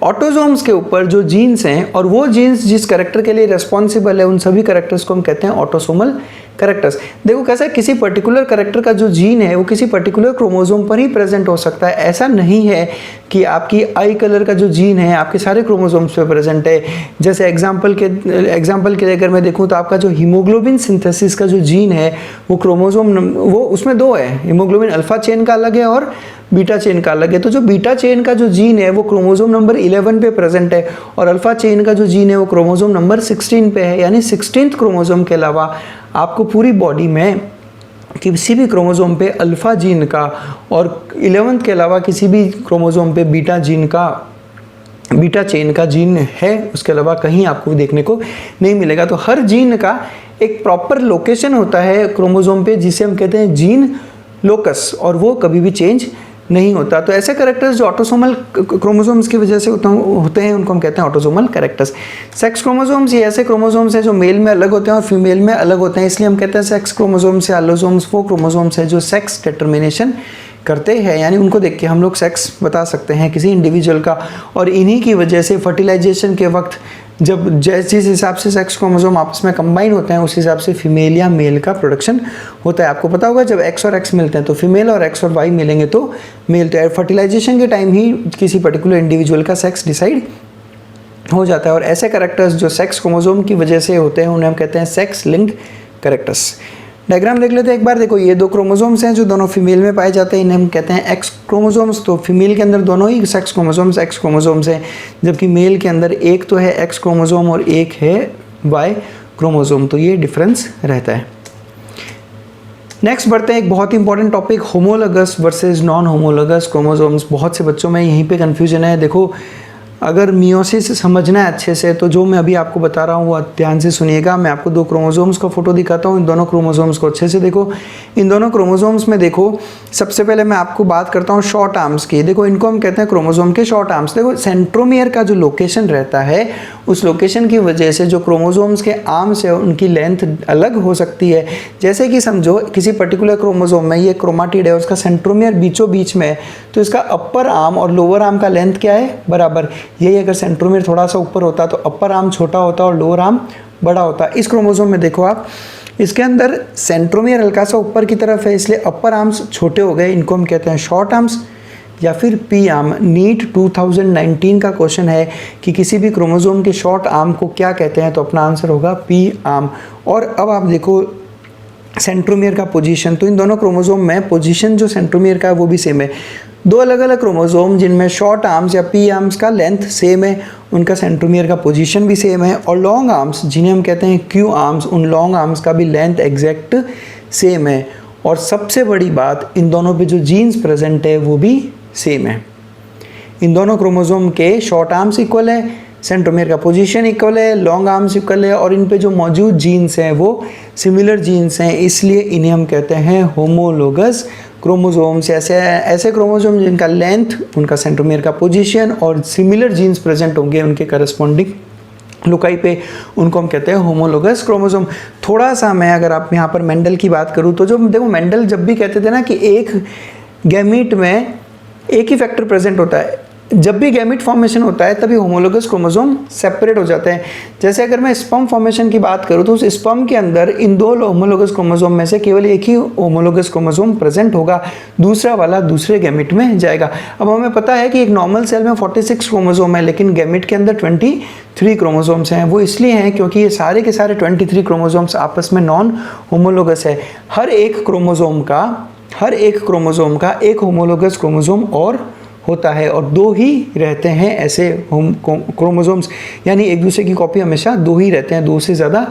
ऑटोसोम्स के ऊपर जो जीन्स हैं और वो जीन्स जिस कैरेक्टर के लिए रिस्पॉन्सिबल है, उन सभी कैरेक्टर्स को हम कहते हैं ऑटोसोमल कैरेक्टर्स। देखो कैसा है, किसी पर्टिकुलर कैरेक्टर का जो जीन है वो किसी पर्टिकुलर क्रोमोसोम पर ही प्रेजेंट हो सकता है। ऐसा नहीं है कि आपकी आई कलर का जो जीन है आपके सारे क्रोमोसोम्स पे प्रेजेंट है। जैसे एग्जांपल के लिए अगर मैं देखूं तो आपका जो हीमोग्लोबिन सिंथेसिस का जो जीन है वो क्रोमोसोम वो उसमें 2 है, हीमोग्लोबिन अल्फा चेन का अलग है और बीटा चेन का अलग है। तो जो बीटा चेन का जो जीन है वो क्रोमोसोम नंबर 11 पे प्रेजेंट है और अल्फा चेन का जो जीन है वो क्रोमोसोम नंबर 16 पे है। यानी 16th क्रोमोसोम के अलावा आपको पूरी बॉडी में किसी भी क्रोमोसोम पे अल्फा जीन का और 11th के अलावा किसी भी क्रोमोसोम पे बीटा चेन का जीन है, उसके अलावा कहीं आपको देखने को नहीं मिलेगा। तो हर जीन का एक प्रॉपर लोकेशन होता है क्रोमोसोम पे जिसे हम कहते हैं जीन लोकस, और वो कभी भी चेंज नहीं होता। तो ऐसे कैरेक्टर्स जो ऑटोसोमल क्रोमोसोम्स की वजह से होते हैं उनको हम कहते हैं ऑटोसोमल कैरेक्टर्स। सेक्स क्रोमोसोम्स ये ऐसे क्रोमोसोम्स हैं जो मेल में अलग होते हैं और फीमेल में अलग होते हैं, इसलिए हम कहते हैं सेक्स क्रोमोसोम्स या अल्लोसोम्स वो क्रोमोसोम्स हैं जो सेक्स डिटर्मिनेशन करते हैं, यानी उनको देख के हम लोग सेक्स बता सकते हैं किसी इंडिविजुअल का। और इन्हीं की वजह से फर्टिलाइजेशन के वक्त जब जिस हिसाब से सेक्स क्रोमोसोम आपस में कंबाइन होते हैं उस हिसाब से फीमेल या मेल का प्रोडक्शन होता है। आपको पता होगा जब एक्स और एक्स मिलते हैं तो फीमेल और एक्स और वाई मिलेंगे तो मेल। तो फर्टिलाइजेशन के टाइम ही किसी पर्टिकुलर इंडिविजुअल का सेक्स डिसाइड हो जाता है। और ऐसे कैरेक्टर्स जो सेक्स क्रोमोसोम की वजह से होते हैं उन्हें हम कहते हैं सेक्स लिंक्ड कैरेक्टर्स। डायग्राम देख लेते हैं एक बार। देखो ये 2 क्रोमोसोम्स हैं जो दोनों फीमेल में पाए जाते हैं, इन्हें हम कहते हैं एक्स क्रोमोसोम्स। तो फीमेल के अंदर दोनों ही सेक्स क्रोमोसोम्स एक्स क्रोमोसोम्स हैं, जबकि मेल के अंदर एक तो है एक्स क्रोमोसोम और एक है वाई क्रोमोसोम। तो ये डिफरेंस रहता है। नेक्स्ट बढ़ते हैं एक बहुत ही important topic, homologous versus non homologous chromosomes. बहुत से बच्चों में यहीं पे कन्फ्यूजन है। देखो अगर मियोसिस समझना है अच्छे से तो जो मैं अभी आपको बता रहा हूँ वो ध्यान से सुनिएगा। मैं आपको 2 क्रोमोसोम्स का फोटो दिखाता हूँ, इन दोनों क्रोमोसोम्स को अच्छे से देखो। इन दोनों क्रोमोसोम्स में देखो, सबसे पहले मैं आपको बात करता हूँ शॉर्ट आर्म्स की। देखो इनको हम कहते हैं क्रोमोसोम के शॉर्ट आर्म्स। देखो सेंट्रोमियर का जो लोकेशन रहता है उस लोकेशन की वजह से जो क्रोमोसोम्स के आर्म्स है उनकी लेंथ अलग हो सकती है। जैसे कि समझो किसी पर्टिकुलर क्रोमोसोम में ये क्रोमाटिड है, उसका सेंट्रोमियर बीचों बीच में है, तो इसका अपर आर्म और लोअर आर्म का लेंथ क्या है? बराबर। यही अगर सेंट्रोमियर थोड़ा सा ऊपर होता तो अपर आर्म छोटा होता और लोअर आर्म बड़ा होता। इस क्रोमोसोम में देखो आप, इसके अंदर सेंट्रोमियर हल्का सा ऊपर की तरफ है इसलिए अपर आर्म्स छोटे हो गए, इनको हम कहते हैं शॉर्ट आर्म्स या फिर पी आर्म। नीट 2019 का क्वेश्चन है कि किसी भी क्रोमोसोम के शॉर्ट आर्म को क्या कहते हैं, तो अपना आंसर होगा पी आर्म। और अब आप देखो सेंट्रोमियर का पोजीशन, तो इन दोनों क्रोमोसोम में पोजीशन जो सेंट्रोमियर का है वो भी सेम है। 2 अलग अलग क्रोमोसोम जिनमें शॉर्ट आर्म्स या पी आर्म्स का लेंथ सेम है, उनका सेंट्रोमियर का पोजीशन भी सेम है। और लॉन्ग आर्म्स जिन्हें हम कहते हैं क्यू आर्म्स, उन लॉन्ग आर्म्स का भी लेंथ एग्जैक्ट सेम है। और सबसे बड़ी बात, इन दोनों पे जो जीन्स प्रेजेंट है वो भी सेम है। इन दोनों क्रोमोसोम के शॉर्ट आर्म्स इक्वल है, सेंट्रोमियर का पोजीशन इक्वल है, लॉन्ग आर्म्स इक्वल है और इन पे जो मौजूद जीन्स हैं वो सिमिलर जीन्स हैं, इसलिए इन्हें हम कहते हैं होमोलोगस क्रोमोसोम्स। ऐसे क्रोमोसोम जिनका लेंथ, उनका सेंट्रोमियर का पोजीशन और सिमिलर जीन्स प्रेजेंट होंगे उनके करस्पॉन्डिंग लोकाई पे, उनको हम कहते हैं होमोलोगस क्रोमोसोम। थोड़ा सा मैं अगर आप यहाँ पर मेंडल की बात करूँ तो जो देखो मेंडल जब भी कहते थे ना कि एक गैमीट में एक ही फैक्टर प्रेजेंट होता है। जब भी गैमेट फॉर्मेशन होता है तभी होमोलोगस क्रोमोसोम सेपरेट हो जाते हैं। जैसे अगर मैं स्पर्म फॉर्मेशन की बात करूं तो उस स्पर्म के अंदर इन दो होमोलोगस क्रोमोसोम में से केवल एक ही होमोलोगस क्रोमोसोम प्रेजेंट होगा, दूसरा वाला दूसरे गैमेट में जाएगा। अब हमें पता है कि एक नॉर्मल सेल में 46 क्रोमोसोम है, लेकिन गैमेट के अंदर 23 क्रोमोसोम्स हैं। वो इसलिए हैं क्योंकि ये सारे के सारे 23 क्रोमोसोम्स आपस में नॉन होमोलोगस है। हर एक क्रोमोसोम का एक होमोलोगस क्रोमोसोम और होता है, और दो ही रहते हैं ऐसे क्रोमोसोम्स, यानी एक दूसरे की कॉपी हमेशा दो ही रहते हैं, दो से ज़्यादा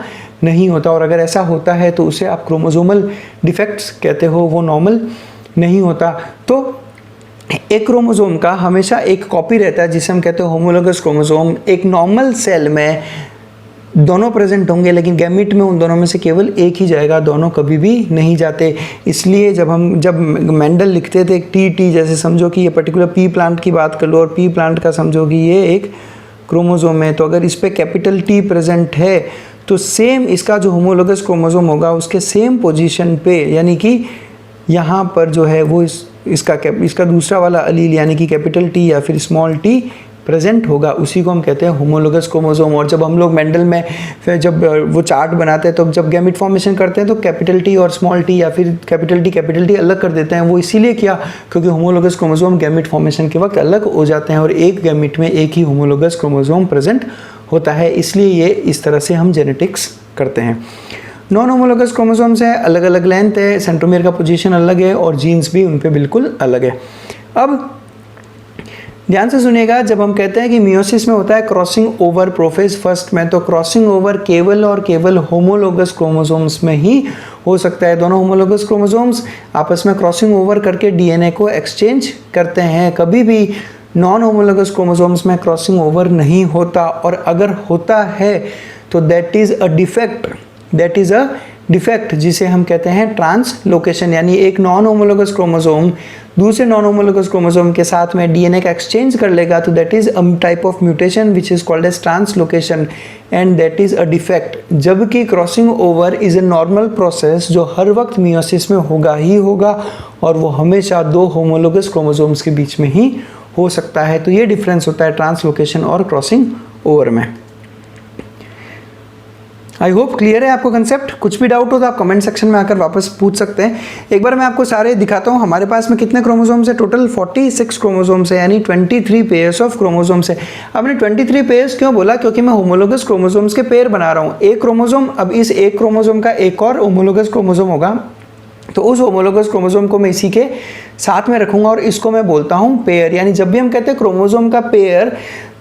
नहीं होता। और अगर ऐसा होता है तो उसे आप क्रोमोसोमल डिफेक्ट्स कहते हो, वो नॉर्मल नहीं होता। तो एक क्रोमोसोम का हमेशा एक कॉपी रहता है जिसे हम कहते हैं होमोलोगस क्रोमोसोम। एक नॉर्मल सेल में दोनों प्रेजेंट होंगे, लेकिन गैमेट में उन दोनों में से केवल एक ही जाएगा, दोनों कभी भी नहीं जाते। इसलिए जब मेंडल लिखते थे टी, जैसे समझो कि ये पर्टिकुलर पी प्लांट की बात कर लो, और पी प्लांट का समझो कि ये एक क्रोमोसोम है, तो अगर इस पे कैपिटल टी प्रेजेंट है तो सेम इसका जो होमोलोगस क्रोमोसोम होगा उसके सेम पोजीशन पे, यानी कि यहाँ पर जो है वो इसका दूसरा वाला अलील यानी कि कैपिटल टी या फिर स्मॉल टी प्रेजेंट होगा, उसी को हम कहते हैं होमोलोगस क्रोमोसोम। और जब हम लोग मेंडल में फिर जब वो चार्ट बनाते हैं तो जब गैमेट फॉर्मेशन करते हैं तो कैपिटल टी और स्मॉल टी या फिर कैपिटल टी अलग कर देते हैं। वो इसीलिए किया क्योंकि होमोलोगस क्रोमोसोम गैमेट फॉर्मेशन के वक्त अलग हो जाते हैं और एक गैमेट में एक ही होमोलोगस क्रोमोसोम प्रेजेंट होता है, इसलिए ये इस तरह से हम जेनेटिक्स करते हैं। नॉन होमोलोगस क्रोमोसोम्स है, अलग अलग लेंथ है, सेंट्रोमियर का पोजीशन अलग है और जीन्स भी उन पे बिल्कुल अलग है। अब ध्यान से सुनिएगा, जब हम कहते हैं कि मियोसिस में होता है क्रॉसिंग ओवर प्रोफेज फर्स्ट में, तो क्रॉसिंग ओवर केवल और केवल होमोलोगस क्रोमोसोम्स में ही हो सकता है। दोनों होमोलोगस क्रोमोसोम्स आपस में क्रॉसिंग ओवर करके डीएनए को एक्सचेंज करते हैं। कभी भी नॉन होमोलोगस क्रोमोसोम्स में क्रॉसिंग ओवर नहीं होता, और अगर होता है तो दैट इज अ डिफेक्ट जिसे हम कहते हैं ट्रांसलोकेशन, यानी एक नॉन होमोलोगस क्रोमोसोम दूसरे नॉन होमोलोगस क्रोमोसोम के साथ में डीएनए का एक्सचेंज कर लेगा, तो that is a type of mutation which is called as translocation and that is a defect. जबकि crossing over is a normal process जो हर वक्त मियोसिस में होगा ही होगा, और वो हमेशा दो होमोलोगस क्रोमोसोम्स के बीच में ही हो सकता है। तो ये डिफरेंस होता है ट्रांसलोकेशन और क्रॉसिंग ओवर में। आई होप क्लियर है आपको कंसेप्ट। कुछ भी डाउट हो तो आप कमेंट सेक्शन में आकर वापस पूछ सकते हैं। एक बार मैं आपको सारे दिखाता हूँ। हमारे पास में कितने क्रोमोसोम्स है? टोटल 46 क्रोमोसोम्स है, यानी 23 पेयर्स ऑफ क्रोमोसोम्स है। अब मैंने 23 पेयर्स क्यों बोला? क्योंकि मैं होमोलोगस क्रोमोसोम्स के पेयर बना रहा हूँ। एक क्रोमोसोम, अब इस एक क्रोमोसोम का एक और होमोलोगस क्रोमोसोम होगा, तो उस होमोलोगस क्रोमोसोम को मैं इसी के साथ में रखूंगा और इसको मैं बोलता हूँ पेयर। यानी जब भी हम कहते हैं क्रोमोसोम का पेयर,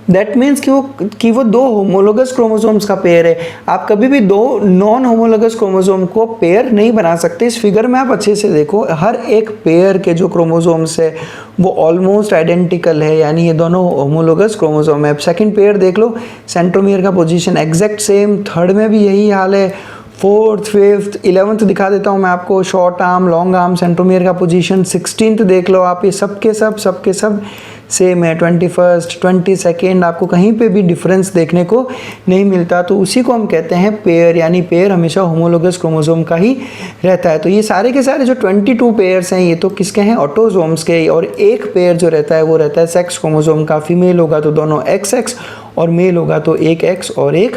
दैट मीन्स कि वो दो होमोलोगस क्रोमोसोम्स का पेयर है। आप कभी भी दो नॉन होमोलोगस क्रोमोसोम को पेयर नहीं बना सकते। इस फिगर में आप अच्छे से देखो, हर एक पेयर के जो क्रोमोसोम्स है वो ऑलमोस्ट आइडेंटिकल है, यानी ये दोनों होमोलोगस क्रोमोसोम है। अब सेकंड पेयर देख लो, सेंट्रोमियर का पोजीशन एग्जैक्ट सेम, थर्ड में भी यही हाल है, फोर्थ, फिफ्थ, 11th दिखा देता हूँ मैं आपको, short arm, long arm, centromere का पोजीशन 16th देख लो आप, ये सबके सब सेम है। 21st, 22nd आपको कहीं पे भी डिफरेंस देखने को नहीं मिलता, तो उसी को हम कहते हैं पेयर। यानी पेयर हमेशा होमोलोगस क्रोमोसोम का ही रहता है। तो ये सारे के सारे जो 22 पेयर्स हैं ये तो किसके हैं? ऑटोसोम्स के। और एक पेयर जो रहता है वो रहता है सेक्स क्रोमोसोम का। फीमेल होगा तो दोनों XX और मेल होगा तो एक X और एक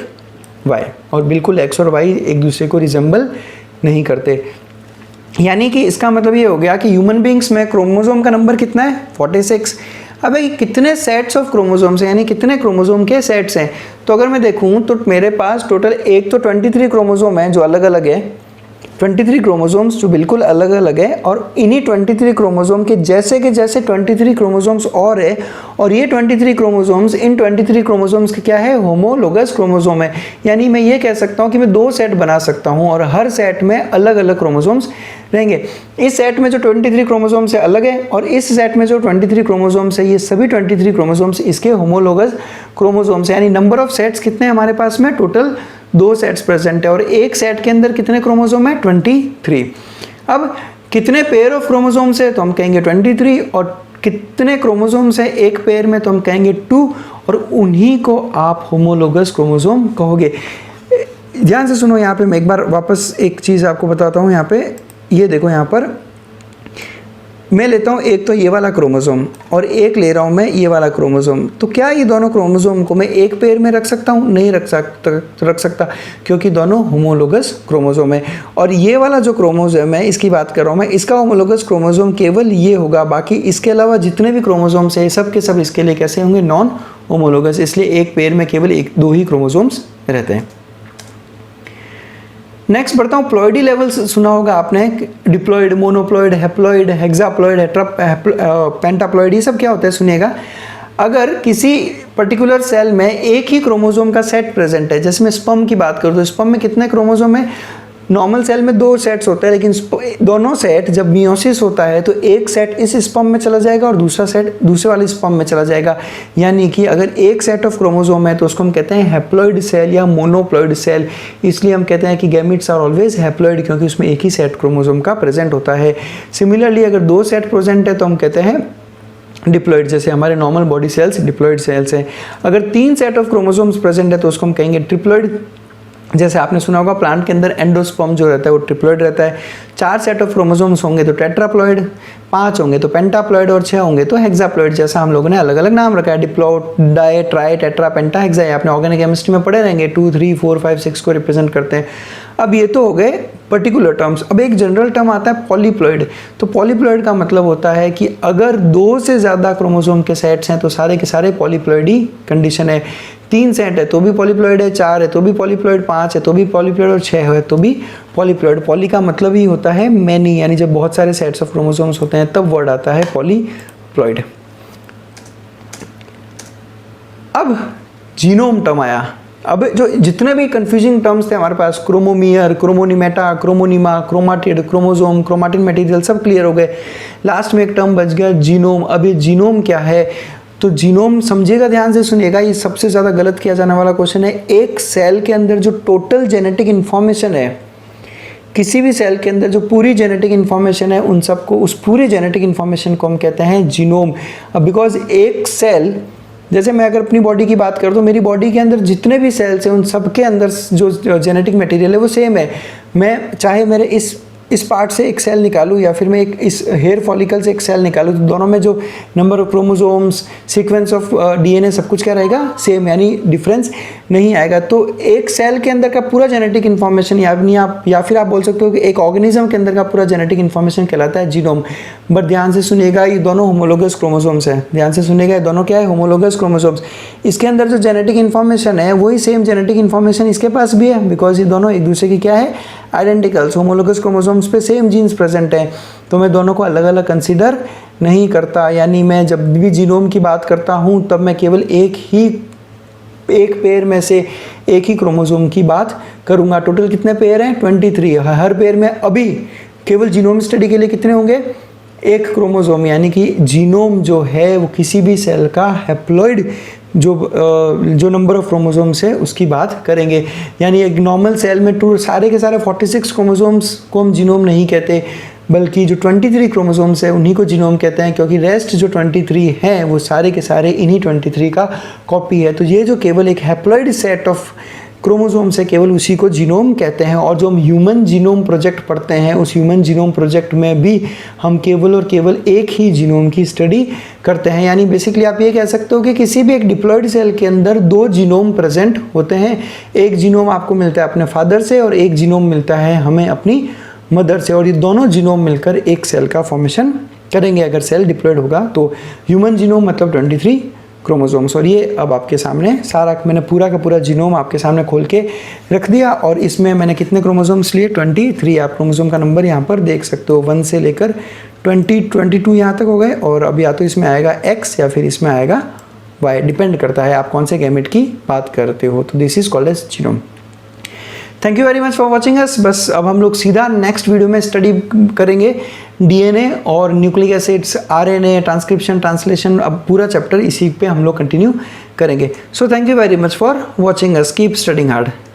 Y, और बिल्कुल X और Y एक दूसरे को रिजेंबल नहीं करते। यानी कि इसका मतलब ये हो गया कि ह्यूमन बींग्स में क्रोमोसोम का नंबर कितना है? 46। अब कितने सेट्स ऑफ क्रोमोसोम्स हैं, यानी कितने क्रोमोसोम के सेट्स हैं? तो अगर मैं देखूं तो मेरे पास टोटल एक तो 23 क्रोमोसोम है जो अलग अलग है, 23 क्रोमोसोम्स जो बिल्कुल अलग अलग है, और इन्हीं 23 क्रोमोसोम के जैसे 23 क्रोमोसोम्स और है, और ये 23 क्रोमोसोम्स इन 23 क्रोमोसोम्स के क्या है? होमोलोगस क्रोमोसोम है। यानी मैं ये कह सकता हूँ कि मैं दो सेट बना सकता हूँ और हर सेट में अलग अलग क्रोमोसोम्स रहेंगे। इस सेट में जो 23 क्रोमोसोम्स है अलग है, और इस सेट में जो 23 क्रोमोसोम्स है ये सभी 23 क्रोमोसोम्स इसके होमोलोगस क्रोमोसोम्स। यानी नंबर ऑफ सेट्स कितने हमारे पास में? टोटल 2 सेट्स प्रेजेंट है, और एक सेट के अंदर कितने क्रोमोसोम है? 23। अब कितने पेयर ऑफ क्रोमोसोम्स है? तो हम कहेंगे 23, और कितने क्रोमोसोम्स है एक पेयर में? तो हम कहेंगे 2, और उन्हीं को आप होमोलोगस क्रोमोसोम कहोगे। ध्यान से सुनो, यहाँ पे मैं एक बार वापस एक चीज़ आपको बताता हूँ। यहाँ पे ये देखो, यहाँ पर मैं लेता हूँ एक तो ये वाला क्रोमोसोम और एक ले रहा हूँ मैं ये वाला क्रोमोसोम, तो क्या ये दोनों क्रोमोसोम को मैं एक पेयर में रख सकता हूँ? नहीं रख सकता क्योंकि दोनों होमोलोगस क्रोमोसोम है। और ये वाला जो क्रोमोसोम है इसकी बात कर रहा हूँ मैं, इसका होमोलोगस क्रोमोसोम केवल ये होगा, बाकी इसके अलावा जितने भी क्रोमोसोम्स है सब के सब इसके लिए कैसे होंगे? Non homologous. इसलिए एक पेयर में केवल दो ही क्रोमोसोम्स रहते हैं। नेक्स्ट बढ़ता हूँ, प्लॉइडी लेवल्स सुना होगा आपने, डिप्लॉइड, मोनोप्लॉइड, हेप्लॉइड, हेक्साप्लॉइड, पेंटाप्लॉइड, ये सब क्या होता है सुनिएगा। अगर किसी पर्टिकुलर सेल में एक ही क्रोमोसोम का सेट प्रेजेंट है, जैसे मैं स्पर्म की बात करूँ तो स्पर्म में कितने क्रोमोसोम है? नॉर्मल सेल में 2 सेट्स होते हैं, लेकिन दोनों सेट जब मियोसिस होता है तो एक सेट इस स्पर्म में चला जाएगा और दूसरा सेट दूसरे वाले स्पर्म में चला जाएगा। यानी कि अगर एक सेट ऑफ क्रोमोसोम है तो उसको हम कहते हैं हैप्लॉइड सेल या मोनोप्लॉइड सेल। इसलिए हम कहते हैं कि गैमीट्स आर ऑलवेज हैप्लॉइड, क्योंकि उसमें एक ही सेट क्रोमोसोम का प्रेजेंट होता है। सिमिलरली अगर 2 सेट प्रेजेंट है तो हम कहते हैं डिप्लॉइड, जैसे हमारे normal body cells diploid sales हैं। अगर 3 सेट ऑफ क्रोमोसोम्स प्रेजेंट है तो उसको हम कहेंगे ट्रिप्लॉइड। जैसे आपने सुना होगा प्लांट के अंदर एंडोस्पर्म जो रहता है वो ट्रिप्लॉइड रहता है। 4 सेट ऑफ क्रोमोसोम्स होंगे तो टेट्राप्लॉइड, 5 होंगे तो पेंटाप्लॉइड और 6 होंगे तो हेक्साप्लॉइड। जैसा हम लोगों ने अलग अलग नाम रखा है, डिप्लॉइड, डाई, ट्राई, टेट्रा, पेंटा, हेक्सा। ये आपने ऑर्गेनिक केमिस्ट्री में पढ़े रहेंगे, 2, 3, 4, 5, 6 को रिप्रेजेंट करते हैं। अब ये तो हो गए पर्टिकुलर टर्म्स। अब एक जनरल टर्म आता है पॉलीप्लॉइड। तो पॉलीप्लॉइड का मतलब होता है कि अगर 2 से ज़्यादा क्रोमोसोम के सेट्स हैं तो सारे के सारे पॉलीप्लॉइड ही कंडीशन है। 3 सेट है तो भी पॉलीप्लॉइड है, 4 है तो भी पॉलीप्लॉइड, 5 है तो भी पॉलीप्लॉइड और 6 है तो भी पॉलीप्लॉइड। पॉली का मतलब ही होता है मैनी, यानी जब बहुत सारे सेट्स ऑफ क्रोमोसोम्स होते हैं तब वर्ड आता है पॉलीप्लॉइड। अब जीनोम टर्म आया। अब जो जितने भी कंफ्यूजिंग टर्म्स थे हमारे पास, chromomere, chromonemata, chromonema, chromatid, chromosome, chromatin material, सब क्लियर हो गए। लास्ट में एक टर्म बच गया जीनोम। अब ये जीनोम क्या है? तो जीनोम समझिएगा, ध्यान से सुनिएगा, ये सबसे ज़्यादा गलत किया जाने वाला क्वेश्चन है। एक सेल के अंदर जो टोटल जेनेटिक इन्फॉर्मेशन है, किसी भी सेल के अंदर जो पूरी जेनेटिक इन्फॉर्मेशन है, उन सबको, उस पूरे जेनेटिक इन्फॉर्मेशन को हम कहते हैं जीनोम। अब बिकॉज एक सेल, जैसे मैं अगर अपनी बॉडी की बात करूँ तो मेरी बॉडी के अंदर जितने भी सेल्स हैं उन सब के अंदर जो जेनेटिक मटेरियल है वो सेम है। मैं चाहे मेरे इस पार्ट से एक सेल निकालूं या फिर मैं इस हेयर फॉलिकल से एक सेल निकालूं, तो दोनों में जो number of chromosomes, sequence of DNA, सब कुछ क्या रहेगा? सेम, यानी डिफरेंस नहीं आएगा। तो एक सेल के अंदर का पूरा जेनेटिक इन्फॉर्मेशन या फिर आप बोल सकते हो कि एक ऑर्गेनिज्म के अंदर का पूरा जेनेटिक इन्फॉर्मेशन कहलाता है जीनोम। बट ध्यान से सुनिएगा, ये दोनों होमोलोगस क्रोमोसोम्स हैं। ध्यान से सुनिएगा, ये दोनों क्या है? Homologous chromosomes. इसके अंदर जो जेनेटिक इन्फॉर्मेशन है वही सेम जेनेटिक इन्फॉर्मेशन इसके पास भी है, बिकॉज ये दोनों एक दूसरे की क्या है? आइडेंटिकल्स। होमोलोगस क्रोमोसोम्स पे सेम जीन्स प्रेजेंट हैं, तो मैं दोनों को अलग अलग कंसीडर नहीं करता। यानी मैं जब भी जीनोम की बात करता हूँ तब मैं केवल एक पेयर में से एक ही क्रोमोसोम की बात करूँगा। टोटल कितने पेयर हैं? 23। हर पेयर में अभी केवल जीनोम स्टडी के लिए कितने होंगे? एक क्रोमोसोम। यानी कि जीनोम जो है वो किसी भी सेल का हैप्लॉइड जो नंबर ऑफ क्रोमोसोम्स है उसकी बात करेंगे। यानी एक नॉर्मल सेल में सारे के सारे 46 क्रोमोसोम्स को हम जीनोम नहीं कहते, बल्कि जो 23 क्रोमोसोम्स है उन्हीं को जीनोम कहते हैं, क्योंकि रेस्ट जो 23 हैं वो सारे के सारे इन्हीं 23 का कॉपी है। तो ये जो केवल एक हैप्लॉइड सेट ऑफ क्रोमोसोम्स है, केवल उसी को जीनोम कहते हैं। और जो हम ह्यूमन जीनोम प्रोजेक्ट पढ़ते हैं, उस ह्यूमन जीनोम प्रोजेक्ट में भी हम केवल और केवल एक ही जीनोम की स्टडी करते हैं। यानी बेसिकली आप ये कह सकते हो कि किसी भी एक डिप्लॉइड सेल के अंदर 2 जीनोम प्रेजेंट होते हैं। एक जीनोम आपको मिलता है अपने फादर से और एक जीनोम मिलता है हमें अपनी मदर से, और ये दोनों जीनोम मिलकर एक सेल का फॉर्मेशन करेंगे अगर सेल डिप्लॉइड होगा। तो ह्यूमन जीनोम मतलब 23 क्रोमोसोम्स। और ये अब आपके सामने सारा मैंने पूरा का पूरा जीनोम आपके सामने खोल के रख दिया, और इसमें मैंने कितने क्रोमोसोम्स लिए? 23। आप क्रोमोसोम का नंबर यहाँ पर देख सकते हो, 1 से लेकर 22 यहाँ तक हो गए। और अब या तो इसमें आएगा X या फिर इसमें आएगा Y, डिपेंड करता है आप कौन से गैमेट की बात करते हो। तो this is called as genome. Thank you very much for watching us. बस अब हम लोग सीधा नेक्स्ट वीडियो में स्टडी करेंगे डीएनए और nucleic acids, RNA, transcription, translation. अब पूरा चैप्टर इसी पे हम लोग कंटिन्यू करेंगे। So thank you very much for watching us. Keep studying hard.